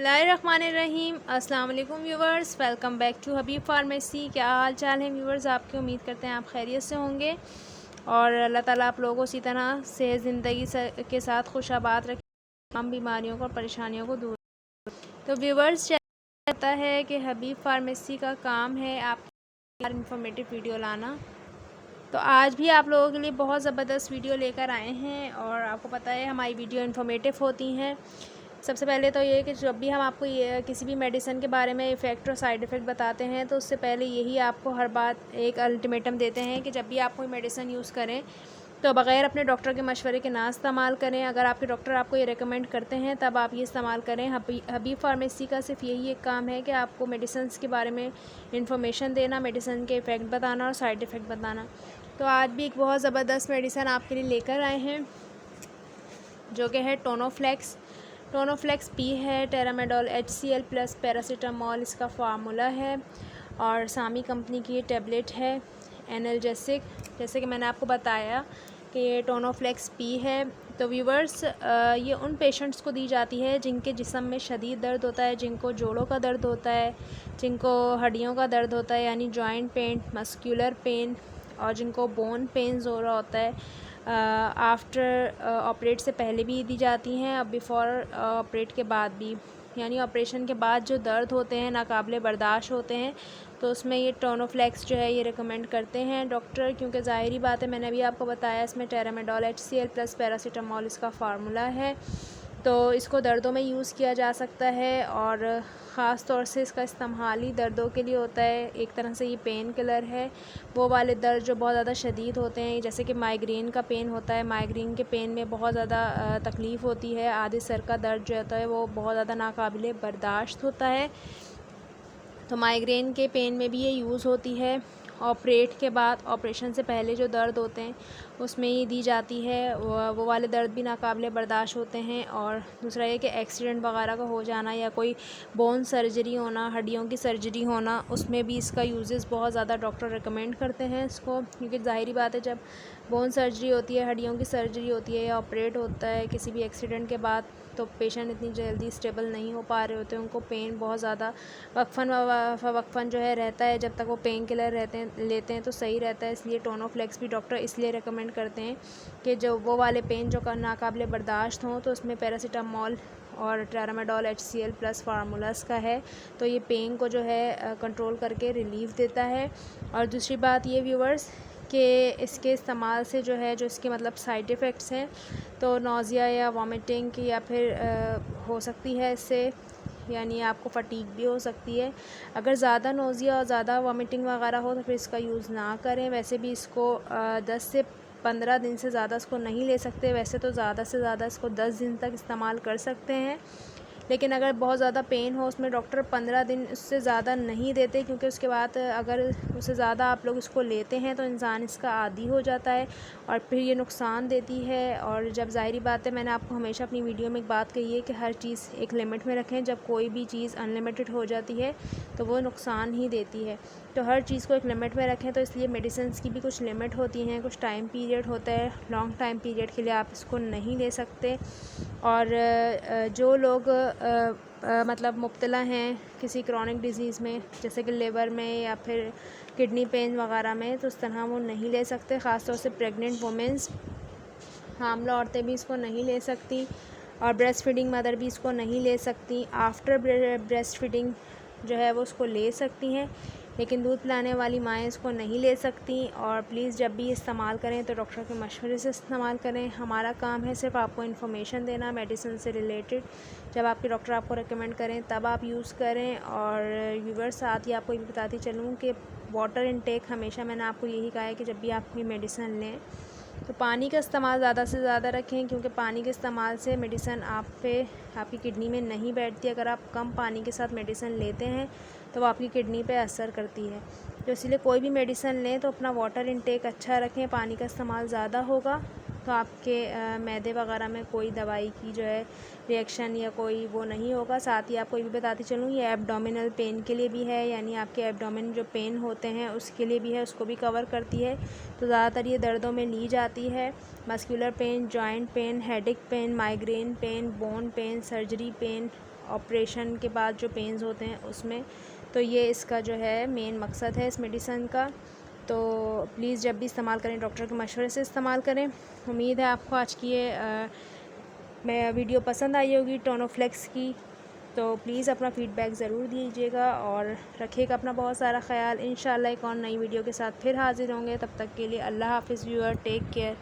बिस्मिल्लाहिर्रहमानिर्रहीम। अस्सलाम वालेकुम viewers, welcome back to Habib pharmacy. क्या हाल चाल है व्यूवर्स? आपकी उम्मीद करते हैं आप खैरियत से होंगे और अल्लाह ताला आप लोगों को इसी तरह सेहत ज़िंदगी के साथ खुशाबाद रखें, तमाम बीमारियों को और परेशानियों को दूर। तो व्यूवर्स, कहता है कि हबीब फार्मेसी का काम है आपके इंफॉर्मेटिव वीडियो लाना। तो आज भी आप लोगों के लिए बहुत ज़बरदस्त वीडियो लेकर आए हैं और आपको पता है हमारी वीडियो इन्फॉर्मेटिव होती हैं। सबसे पहले तो ये कि जब भी हम आपको ये किसी भी मेडिसिन के बारे में इफ़ेक्ट और साइड इफ़ेक्ट बताते हैं तो उससे पहले यही आपको हर बात एक अल्टीमेटम देते हैं कि जब भी आप कोई मेडिसिन यूज़ करें तो बग़ैर अपने डॉक्टर के मशवरे के ना इस्तेमाल करें। अगर आपके डॉक्टर आपको ये रेकमेंड करते हैं तब आप ये इस्तेमाल करें। हबीब फार्मेसी का सिर्फ यही एक काम है कि आपको मेडिसिन्स के बारे में इंफॉर्मेशन देना, मेडिसिन के इफ़ेक्ट बताना और साइड इफ़ेक्ट बताना। तो आज भी एक बहुत ज़बरदस्त मेडिसिन आपके लिए लेकर आए हैं जो कि है टोनोफ्लेक्स पी है, टेरामेडोल HCl प्लस पैरासीटामोल इसका फार्मूला है और सामी कंपनी की ये टेबलेट है एनाल्जेसिक। जैसे कि मैंने आपको बताया कि ये टोनोफ्लेक्स पी है। तो व्यूवर्स, ये उन पेशेंट्स को दी जाती है जिनके जिस्म में शदीद दर्द होता है, जिनको जोड़ों का दर्द होता है, जिनको हड्डियों का दर्द होता है यानी जॉइंट पेन, मस्कुलर पेन और जिनको बोन पेन्स हो रहा होता है। आफ्टर ऑपरेट से पहले भी दी जाती हैं, अब बिफ़ोर ऑपरेट के बाद भी, यानी ऑपरेशन के बाद जो दर्द होते हैं नाकाबिले बर्दाश्त होते हैं तो उसमें ये टोनोफ्लेक्स जो है ये रिकमेंड करते हैं डॉक्टर, क्योंकि ज़ाहिरी बात है मैंने अभी आपको बताया इसमें टेरामेडोल HCl प्लस पैरासीटामोल इसका फार्मूला है। तो इसको दर्दों में यूज़ किया जा सकता है और ख़ास तौर से इसका इस्तेमाल ही दर्दों के लिए होता है। एक तरह से ये पेन किलर है, वो वाले दर्द जो बहुत ज़्यादा शदीद होते हैं, जैसे कि माइग्रेन का पेन होता है। माइग्रेन के पेन में बहुत ज़्यादा तकलीफ़ होती है, आधे सर का दर्द जो होता है वो बहुत ज़्यादा नाकाबिले बर्दाश्त होता है। तो माइग्रेन के पेन में भी ये यूज़ होती है। ऑपरेट के बाद, ऑपरेशन से पहले जो दर्द होते हैं उसमें ये दी जाती है, वो वाले दर्द भी नाकाबिले बर्दाश्त होते हैं। और दूसरा ये कि एक्सीडेंट वगैरह का हो जाना या कोई बोन सर्जरी होना, हड्डियों की सर्जरी होना, उसमें भी इसका यूजेस बहुत ज़्यादा डॉक्टर रिकमेंड करते हैं इसको, क्योंकि ज़ाहिरी बात है जब बोन सर्जरी होती है, हड्डियों की सर्जरी होती है या ऑपरेट होता है किसी भी एक्सीडेंट के बाद, तो पेशेंट इतनी जल्दी स्टेबल नहीं हो पा रहे होते, उनको पेन बहुत ज़्यादा वक्फन जो है रहता है। जब तक वो पेन किलर लेते हैं तो सही रहता है। इसलिए टोनोफ्लेक्स भी डॉक्टर इसलिए रेकमेंड करते हैं कि जो वो वाले पेन जो नाकाबिले बर्दाश्त हों तो उसमें पैरासीटामोल और टेरामेडोल HCl प्लस फार्मूलास का है, तो ये पेन को जो है कंट्रोल करके रिलीफ देता है। और दूसरी बात ये व्यूवर्स कि इसके इस्तेमाल से जो है, जो इसके मतलब साइड इफ़ेक्ट्स हैं, तो नौज़िया या वॉमिटिंग या फिर हो सकती है इससे, यानी आपको फटीग भी हो सकती है। अगर ज़्यादा नौज़िया और ज़्यादा वॉमिटिंग वगैरह हो तो फिर इसका यूज़ ना करें। वैसे भी इसको 10 से 15 दिन से ज़्यादा इसको नहीं ले सकते। वैसे तो ज़्यादा से ज़्यादा इसको 10 दिन तक इस्तेमाल कर सकते हैं, लेकिन अगर बहुत ज़्यादा पेन हो उसमें डॉक्टर 15 दिन उससे ज़्यादा नहीं देते, क्योंकि उसके बाद अगर उससे ज़्यादा आप लोग इसको लेते हैं तो इंसान इसका आदी हो जाता है और फिर ये नुकसान देती है। और जब ज़ाहिरी बात है, मैंने आपको हमेशा अपनी वीडियो में एक बात कही है कि हर चीज़ एक लिमिट में रखें। जब कोई भी चीज़ अनलिमिटेड हो जाती है तो वो नुकसान ही देती है, तो हर चीज़ को एक लिमिट में रखें। तो इसलिए मेडिसिन्स की भी कुछ लिमिट होती हैं, कुछ टाइम पीरियड होता है, लॉन्ग टाइम पीरियड के लिए आप इसको नहीं ले सकते। और जो लोग मतलब मुब्तला हैं किसी क्रॉनिक डिज़ीज़ में, जैसे कि लिवर में या फिर किडनी पेन वगैरह में, तो उस तरह वो नहीं ले सकते। ख़ास तौर से प्रेग्नेंट वुमेंस, हामला औरतें भी इसको नहीं ले सकती और ब्रेस्ट फीडिंग मदर भी इसको नहीं ले सकती। आफ्टर ब्रेस्ट फीडिंग जो है वो उसको ले सकती हैं, लेकिन दूध पिलाने वाली माएँ इसको नहीं ले सकती। और प्लीज़ जब भी इस्तेमाल करें तो डॉक्टर के मशवरे से इस्तेमाल करें। हमारा काम है सिर्फ आपको इन्फॉर्मेशन देना मेडिसिन से रिलेटेड। जब आपके डॉक्टर आपको रेकमेंड करें तब आप यूज़ करें। और व्यूवर्स, साथ ही आपको ये भी बताती चलूँ कि वाटर इनटेक हमेशा मैंने आपको यही कहा है कि जब भी आप कोई मेडिसिन लें तो पानी का इस्तेमाल ज़्यादा से ज़्यादा रखें, क्योंकि पानी के इस्तेमाल से मेडिसिन आपकी किडनी में नहीं बैठती। अगर आप कम पानी के साथ मेडिसिन लेते हैं तो वो आपकी किडनी पे असर करती है। तो इसलिए कोई भी मेडिसिन लें तो अपना वाटर इनटेक अच्छा रखें, पानी का इस्तेमाल ज़्यादा होगा तो आपके मैदे वगैरह में कोई दवाई की जो है रिएक्शन या कोई वो नहीं होगा। साथ ही आपको ये भी बताती चलूँ, ये एब्डोमिनल पेन के लिए भी है, यानी आपके एब्डोमिन जो पेन होते हैं उसके लिए भी है, उसको भी कवर करती है। तो ज़्यादातर ये दर्दों में ली जाती है। Muscular pain, joint pain, headache pain, migraine pain, bone pain, surgery pain operation के बाद जो पेन्स होते हैं उसमें। तो ये इसका जो है मेन मकसद है इस मेडिसन का। तो प्लीज़ जब भी इस्तेमाल करें डॉक्टर के मशवरे से इस्तेमाल करें। उम्मीद है आपको आज की ये मैं वीडियो पसंद आई होगी टोनोफ्लेक्स की। तो प्लीज़ अपना फ़ीडबैक ज़रूर दीजिएगा और रखिएगा अपना बहुत सारा ख्याल। इंशाल्लाह एक और नई वीडियो के साथ फिर हाज़िर होंगे। तब तक के लिए अल्लाह हाफ़िज़ व्यूअर, टेक केयर।